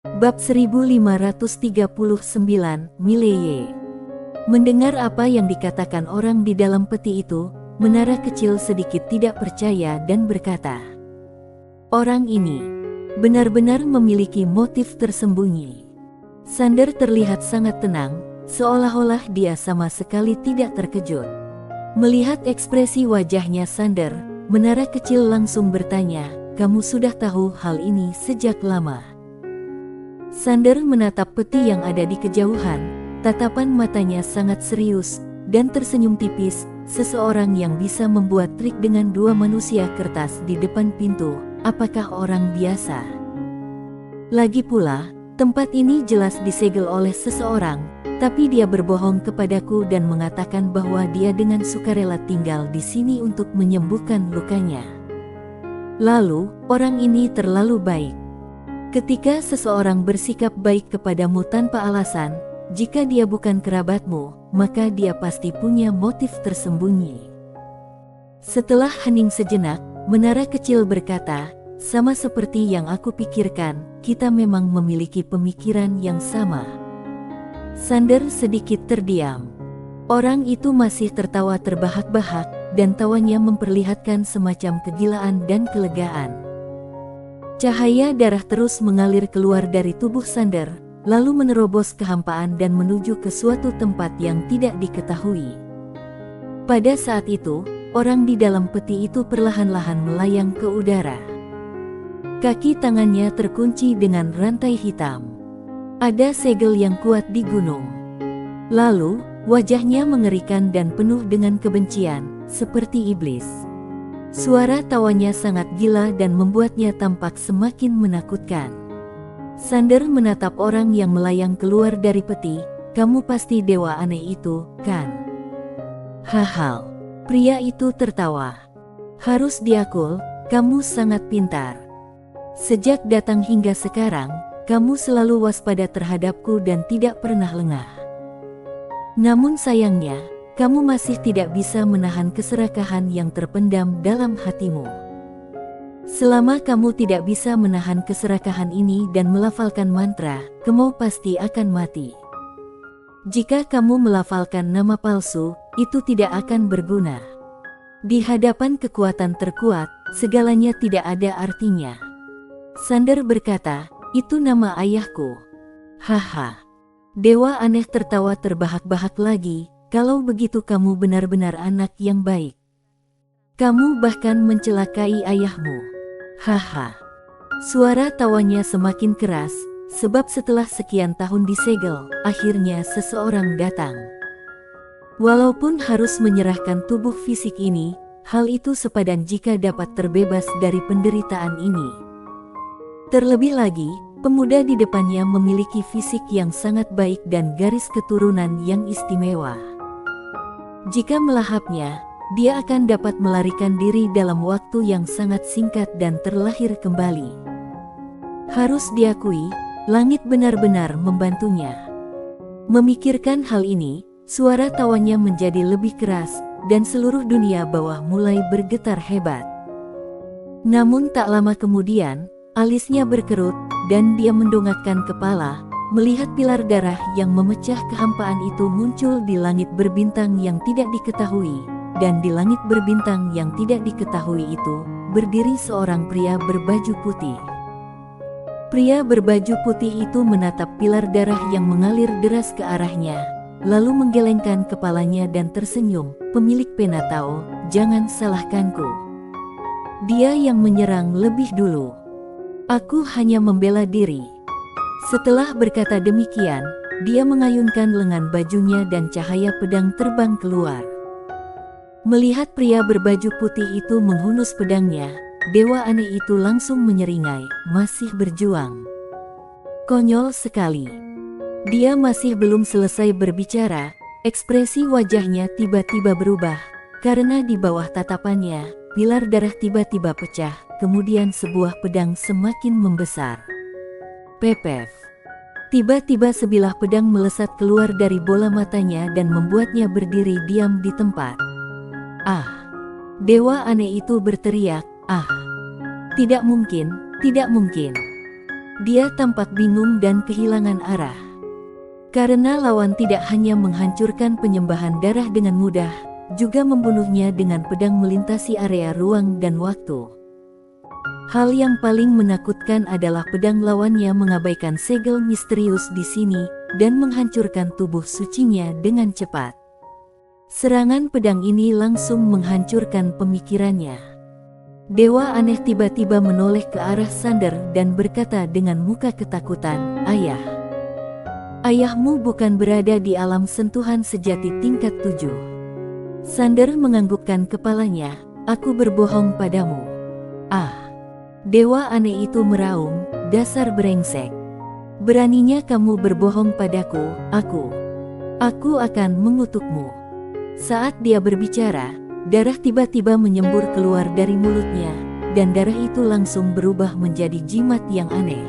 Bab 1539, Mileye. Mendengar apa yang dikatakan orang di dalam peti itu, menara kecil sedikit tidak percaya dan berkata, "Orang ini benar-benar memiliki motif tersembunyi." Sander terlihat sangat tenang, seolah-olah dia sama sekali tidak terkejut. Melihat ekspresi wajahnya Sander, menara kecil langsung bertanya, "Kamu sudah tahu hal ini sejak lama?" Sander menatap peti yang ada di kejauhan, tatapan matanya sangat serius, dan tersenyum tipis, seseorang yang bisa membuat trik dengan dua manusia kertas di depan pintu, apakah orang biasa? Lagi pula, tempat ini jelas disegel oleh seseorang, tapi dia berbohong kepadaku dan mengatakan bahwa dia dengan sukarela tinggal di sini untuk menyembuhkan lukanya. Lalu, orang ini terlalu baik. Ketika seseorang bersikap baik kepadamu tanpa alasan, jika dia bukan kerabatmu, maka dia pasti punya motif tersembunyi. Setelah hening sejenak, menara kecil berkata, "Sama seperti yang aku pikirkan, kita memang memiliki pemikiran yang sama." Sander sedikit terdiam. Orang itu masih tertawa terbahak-bahak, dan tawanya memperlihatkan semacam kegilaan dan kelegaan. Cahaya darah terus mengalir keluar dari tubuh Sander, lalu menerobos kehampaan dan menuju ke suatu tempat yang tidak diketahui. Pada saat itu, orang di dalam peti itu perlahan-lahan melayang ke udara. Kaki tangannya terkunci dengan rantai hitam. Ada segel yang kuat di gunung. Lalu, wajahnya mengerikan dan penuh dengan kebencian, seperti iblis. Suara tawanya sangat gila dan membuatnya tampak semakin menakutkan. Sander menatap orang yang melayang keluar dari peti, "Kamu pasti dewa aneh itu, kan?" Haha. Pria itu tertawa. "Harus diakui, kamu sangat pintar. Sejak datang hingga sekarang, kamu selalu waspada terhadapku dan tidak pernah lengah. Namun sayangnya, kamu masih tidak bisa menahan keserakahan yang terpendam dalam hatimu. Selama kamu tidak bisa menahan keserakahan ini dan melafalkan mantra, kamu pasti akan mati. Jika kamu melafalkan nama palsu, itu tidak akan berguna. Di hadapan kekuatan terkuat, segalanya tidak ada artinya." Sander berkata, "Itu nama ayahku." Haha. Dewa aneh tertawa terbahak-bahak lagi. "Kalau begitu kamu benar-benar anak yang baik. Kamu bahkan mencelakai ayahmu." Haha. Suara tawanya semakin keras, sebab setelah sekian tahun disegel, akhirnya seseorang datang. Walaupun harus menyerahkan tubuh fisik ini, hal itu sepadan jika dapat terbebas dari penderitaan ini. Terlebih lagi, pemuda di depannya memiliki fisik yang sangat baik dan garis keturunan yang istimewa. Jika melahapnya, dia akan dapat melarikan diri dalam waktu yang sangat singkat dan terlahir kembali. Harus diakui, langit benar-benar membantunya. Memikirkan hal ini, suara tawanya menjadi lebih keras, dan seluruh dunia bawah mulai bergetar hebat. Namun tak lama kemudian, alisnya berkerut, dan dia mendongakkan kepala, melihat pilar darah yang memecah kehampaan itu muncul di langit berbintang yang tidak diketahui, dan di langit berbintang yang tidak diketahui itu, berdiri seorang pria berbaju putih. Pria berbaju putih itu menatap pilar darah yang mengalir deras ke arahnya, lalu menggelengkan kepalanya dan tersenyum. "Pemilik Penatao, jangan salahkanku. Dia yang menyerang lebih dulu. Aku hanya membela diri." Setelah berkata demikian, dia mengayunkan lengan bajunya dan cahaya pedang terbang keluar. Melihat pria berbaju putih itu menghunus pedangnya, dewa aneh itu langsung menyeringai, "Masih berjuang. Konyol sekali." Dia masih belum selesai berbicara, ekspresi wajahnya tiba-tiba berubah, karena di bawah tatapannya, pilar darah tiba-tiba pecah, kemudian sebuah pedang semakin membesar. Pepef. Tiba-tiba sebilah pedang melesat keluar dari bola matanya dan membuatnya berdiri diam di tempat. "Ah!" Dewa aneh itu berteriak, "Ah! Tidak mungkin, tidak mungkin." Dia tampak bingung dan kehilangan arah. Karena lawan tidak hanya menghancurkan penyembahan darah dengan mudah, juga membunuhnya dengan pedang melintasi area ruang dan waktu. Hal yang paling menakutkan adalah pedang lawannya mengabaikan segel misterius di sini dan menghancurkan tubuh sucinya dengan cepat. Serangan pedang ini langsung menghancurkan pemikirannya. Dewa aneh tiba-tiba menoleh ke arah Sander dan berkata dengan muka ketakutan, "Ayah. Ayahmu bukan berada di alam sentuhan sejati tingkat 7. Sander menganggukkan kepalanya, "Aku berbohong padamu." "Ah." Dewa aneh itu meraung, "Dasar brengsek. Beraninya kamu berbohong padaku, aku akan mengutukmu." Saat dia berbicara, darah tiba-tiba menyembur keluar dari mulutnya, dan darah itu langsung berubah menjadi jimat yang aneh.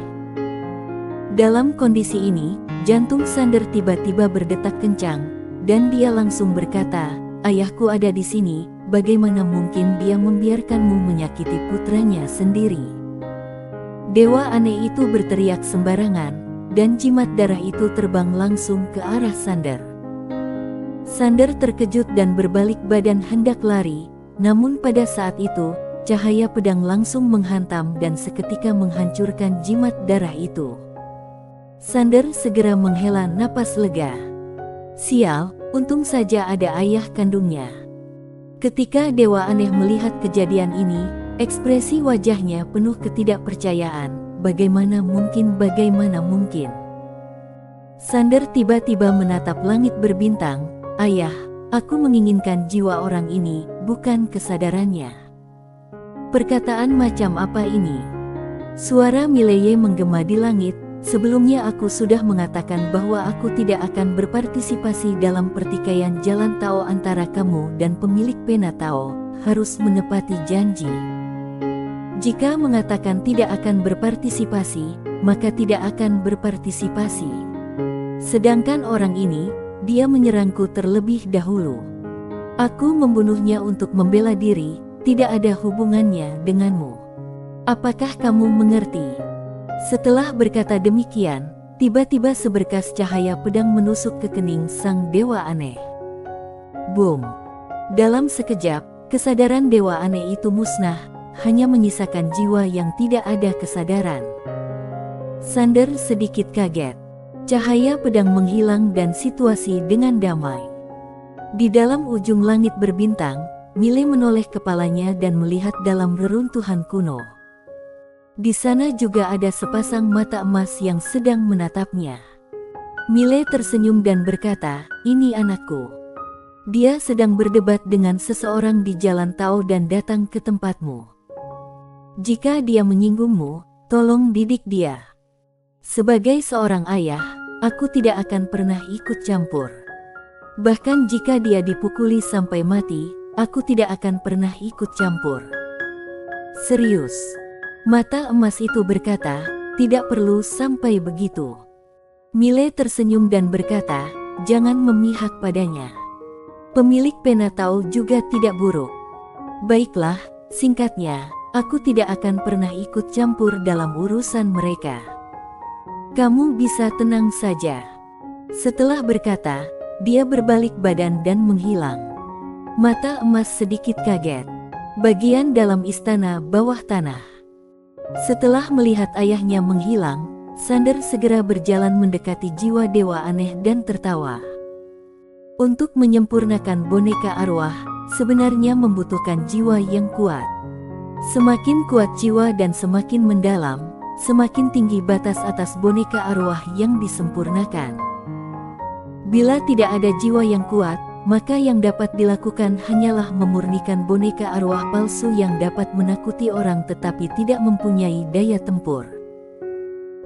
Dalam kondisi ini, jantung Sander tiba-tiba berdetak kencang, dan dia langsung berkata, "Ayahku ada di sini, bagaimana mungkin dia membiarkanmu menyakiti putranya sendiri?" Dewa aneh itu berteriak sembarangan, dan jimat darah itu terbang langsung ke arah Sander. Sander terkejut dan berbalik badan hendak lari, namun pada saat itu, cahaya pedang langsung menghantam dan seketika menghancurkan jimat darah itu. Sander segera menghela napas lega. Sial, untung saja ada ayah kandungnya. Ketika Dewa Aneh melihat kejadian ini, ekspresi wajahnya penuh ketidakpercayaan. Bagaimana mungkin? Sander tiba-tiba menatap langit berbintang. "Ayah, aku menginginkan jiwa orang ini, bukan kesadarannya." Perkataan macam apa ini? Suara Mileye menggema di langit. "Sebelumnya aku sudah mengatakan bahwa aku tidak akan berpartisipasi dalam pertikaian jalan Tao antara kamu dan pemilik pena Tao, harus menepati janji. Jika mengatakan tidak akan berpartisipasi, maka tidak akan berpartisipasi. Sedangkan orang ini, dia menyerangku terlebih dahulu. Aku membunuhnya untuk membela diri, tidak ada hubungannya denganmu. Apakah kamu mengerti?" Setelah berkata demikian, tiba-tiba seberkas cahaya pedang menusuk ke kening sang Dewa Aneh. Boom! Dalam sekejap, kesadaran Dewa Aneh itu musnah, hanya menyisakan jiwa yang tidak ada kesadaran. Sander sedikit kaget. Cahaya pedang menghilang dan situasi dengan damai. Di dalam ujung langit berbintang, Mile menoleh kepalanya dan melihat dalam reruntuhan kuno. Di sana juga ada sepasang mata emas yang sedang menatapnya. Mile tersenyum dan berkata, "Ini anakku. Dia sedang berdebat dengan seseorang di jalan Tao dan datang ke tempatmu. Jika dia menyinggungmu, tolong didik dia. Sebagai seorang ayah, aku tidak akan pernah ikut campur. Bahkan jika dia dipukuli sampai mati, aku tidak akan pernah ikut campur." "Serius?" Mata emas itu berkata, "Tidak perlu sampai begitu." Mile tersenyum dan berkata, "Jangan memihak padanya. Pemilik pena Tao juga tidak buruk. Baiklah, singkatnya, aku tidak akan pernah ikut campur dalam urusan mereka. Kamu bisa tenang saja." Setelah berkata, dia berbalik badan dan menghilang. Mata emas sedikit kaget. Bagian dalam istana bawah tanah. Setelah melihat ayahnya menghilang, Sander segera berjalan mendekati jiwa Dewa Aneh dan tertawa. Untuk menyempurnakan boneka arwah, sebenarnya membutuhkan jiwa yang kuat. Semakin kuat jiwa dan semakin mendalam, semakin tinggi batas atas boneka arwah yang disempurnakan. Bila tidak ada jiwa yang kuat, maka yang dapat dilakukan hanyalah memurnikan boneka arwah palsu yang dapat menakuti orang tetapi tidak mempunyai daya tempur.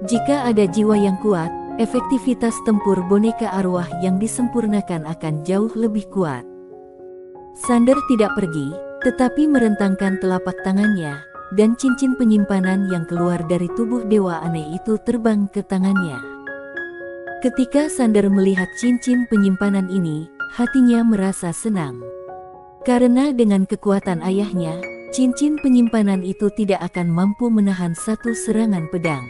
Jika ada jiwa yang kuat, efektivitas tempur boneka arwah yang disempurnakan akan jauh lebih kuat. Sander tidak pergi, tetapi merentangkan telapak tangannya, dan cincin penyimpanan yang keluar dari tubuh Dewa Aneh itu terbang ke tangannya. Ketika Sander melihat cincin penyimpanan ini, hatinya merasa senang. Karena dengan kekuatan ayahnya, cincin penyimpanan itu tidak akan mampu menahan satu serangan pedang.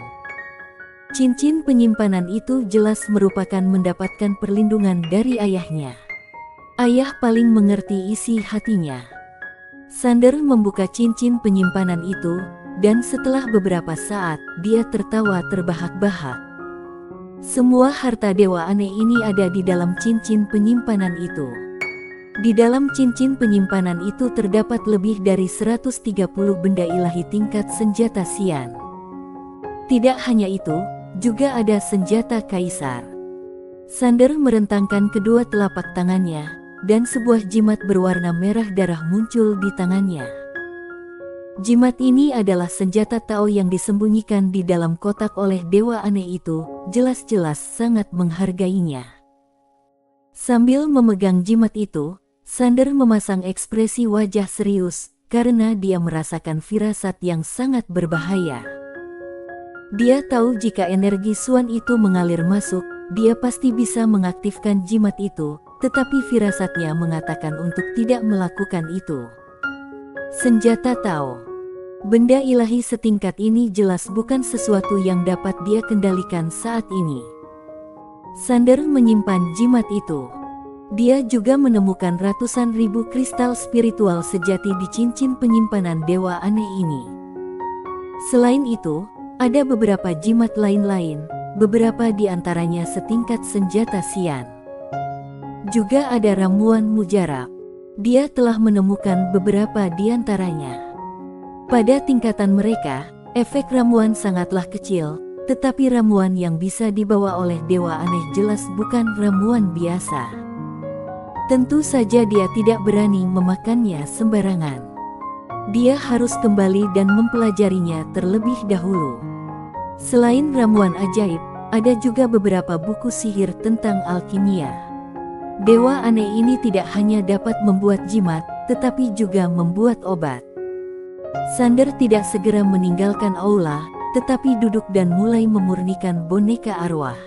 Cincin penyimpanan itu jelas merupakan mendapatkan perlindungan dari ayahnya. Ayah paling mengerti isi hatinya. Sander membuka cincin penyimpanan itu, dan setelah beberapa saat, dia tertawa terbahak-bahak. Semua harta dewa aneh ini ada di dalam cincin penyimpanan itu. Di dalam cincin penyimpanan itu terdapat lebih dari 130 benda ilahi tingkat senjata Xian. Tidak hanya itu, juga ada senjata kaisar. Sander merentangkan kedua telapak tangannya, dan sebuah jimat berwarna merah darah muncul di tangannya. Jimat ini adalah senjata Tao yang disembunyikan di dalam kotak oleh dewa aneh itu, jelas-jelas sangat menghargainya. Sambil memegang jimat itu, Sander memasang ekspresi wajah serius, karena dia merasakan firasat yang sangat berbahaya. Dia tahu jika energi Xuan itu mengalir masuk, dia pasti bisa mengaktifkan jimat itu, tetapi firasatnya mengatakan untuk tidak melakukan itu. Senjata Tao. Benda ilahi setingkat ini jelas bukan sesuatu yang dapat dia kendalikan saat ini. Sander menyimpan jimat itu. Dia juga menemukan ratusan ribu kristal spiritual sejati di cincin penyimpanan dewa aneh ini. Selain itu, ada beberapa jimat lain-lain, beberapa di antaranya setingkat senjata Xian. Juga ada ramuan mujarab. Dia telah menemukan beberapa di antaranya. Pada tingkatan mereka, efek ramuan sangatlah kecil, tetapi ramuan yang bisa dibawa oleh dewa aneh jelas bukan ramuan biasa. Tentu saja dia tidak berani memakannya sembarangan. Dia harus kembali dan mempelajarinya terlebih dahulu. Selain ramuan ajaib, ada juga beberapa buku sihir tentang alkimia. Dewa aneh ini tidak hanya dapat membuat jimat, tetapi juga membuat obat. Sander tidak segera meninggalkan aula, tetapi duduk dan mulai memurnikan boneka arwah.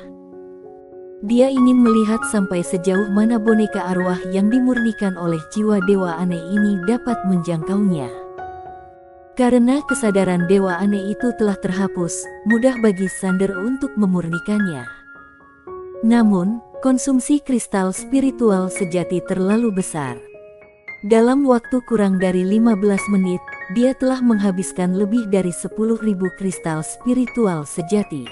Dia ingin melihat sampai sejauh mana boneka arwah yang dimurnikan oleh jiwa dewa aneh ini dapat menjangkaunya. Karena kesadaran dewa aneh itu telah terhapus, mudah bagi Sander untuk memurnikannya. Namun, konsumsi kristal spiritual sejati terlalu besar. Dalam waktu kurang dari 15 menit, dia telah menghabiskan lebih dari 10.000 kristal spiritual sejati.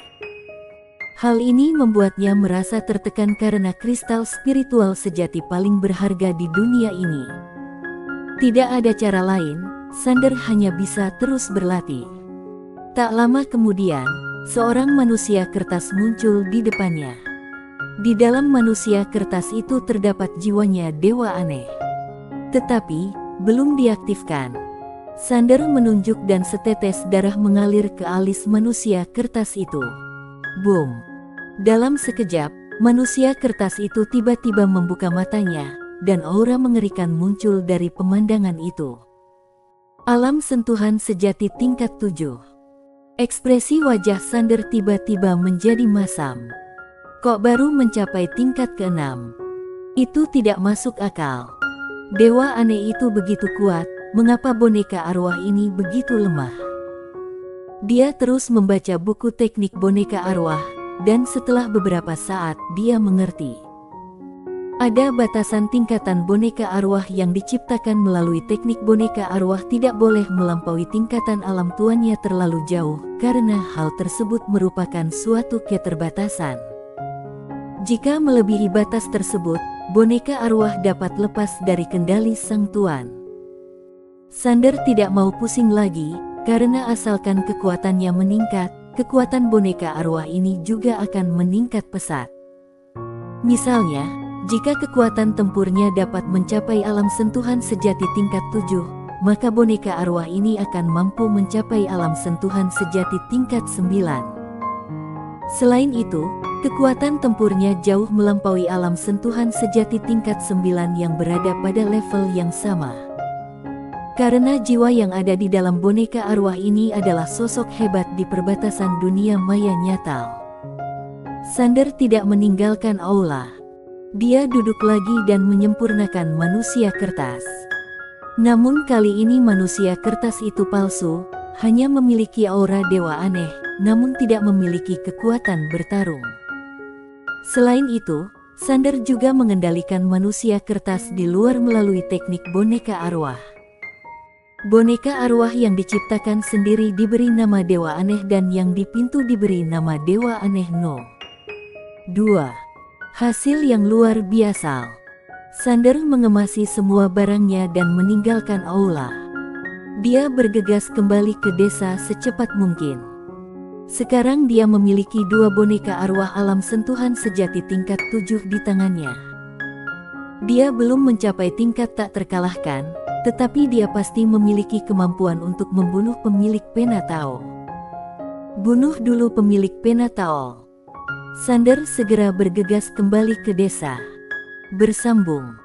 Hal ini membuatnya merasa tertekan karena kristal spiritual sejati paling berharga di dunia ini. Tidak ada cara lain, Sander hanya bisa terus berlatih. Tak lama kemudian, seorang manusia kertas muncul di depannya. Di dalam manusia kertas itu terdapat jiwanya dewa aneh. Tetapi, belum diaktifkan. Sander menunjuk dan setetes darah mengalir ke alis manusia kertas itu. Boom! Dalam sekejap, manusia kertas itu tiba-tiba membuka matanya, dan aura mengerikan muncul dari pemandangan itu. Alam sentuhan sejati tingkat 7. Ekspresi wajah Sander tiba-tiba menjadi masam. Kok baru mencapai tingkat ke-6? Itu tidak masuk akal. Dewa aneh itu begitu kuat, mengapa boneka arwah ini begitu lemah? Dia terus membaca buku teknik boneka arwah, dan setelah beberapa saat dia mengerti. Ada batasan tingkatan boneka arwah yang diciptakan melalui teknik boneka arwah tidak boleh melampaui tingkatan alam tuannya terlalu jauh, karena hal tersebut merupakan suatu keterbatasan. Jika melebihi batas tersebut, boneka arwah dapat lepas dari kendali sang tuan. Sander tidak mau pusing lagi, karena asalkan kekuatannya meningkat, kekuatan boneka arwah ini juga akan meningkat pesat. Misalnya, jika kekuatan tempurnya dapat mencapai alam sentuhan sejati tingkat 7, maka boneka arwah ini akan mampu mencapai alam sentuhan sejati tingkat 9. Selain itu, kekuatan tempurnya jauh melampaui alam sentuhan sejati tingkat 9 yang berada pada level yang sama. Karena jiwa yang ada di dalam boneka arwah ini adalah sosok hebat di perbatasan dunia maya nyata. Sander tidak meninggalkan aula. Dia duduk lagi dan menyempurnakan manusia kertas. Namun kali ini manusia kertas itu palsu, hanya memiliki aura dewa aneh, namun tidak memiliki kekuatan bertarung. Selain itu, Sander juga mengendalikan manusia kertas di luar melalui teknik boneka arwah. Boneka arwah yang diciptakan sendiri diberi nama Dewa Aneh dan yang di pintu diberi nama Dewa Aneh No. 2. Hasil yang luar biasa. Sander mengemasi semua barangnya dan meninggalkan aula. Dia bergegas kembali ke desa secepat mungkin. Sekarang dia memiliki 2 boneka arwah alam sentuhan sejati tingkat 7 di tangannya. Dia belum mencapai tingkat tak terkalahkan, tetapi dia pasti memiliki kemampuan untuk membunuh pemilik pena Tao. Bunuh dulu pemilik pena Tao. Sander segera bergegas kembali ke desa. Bersambung.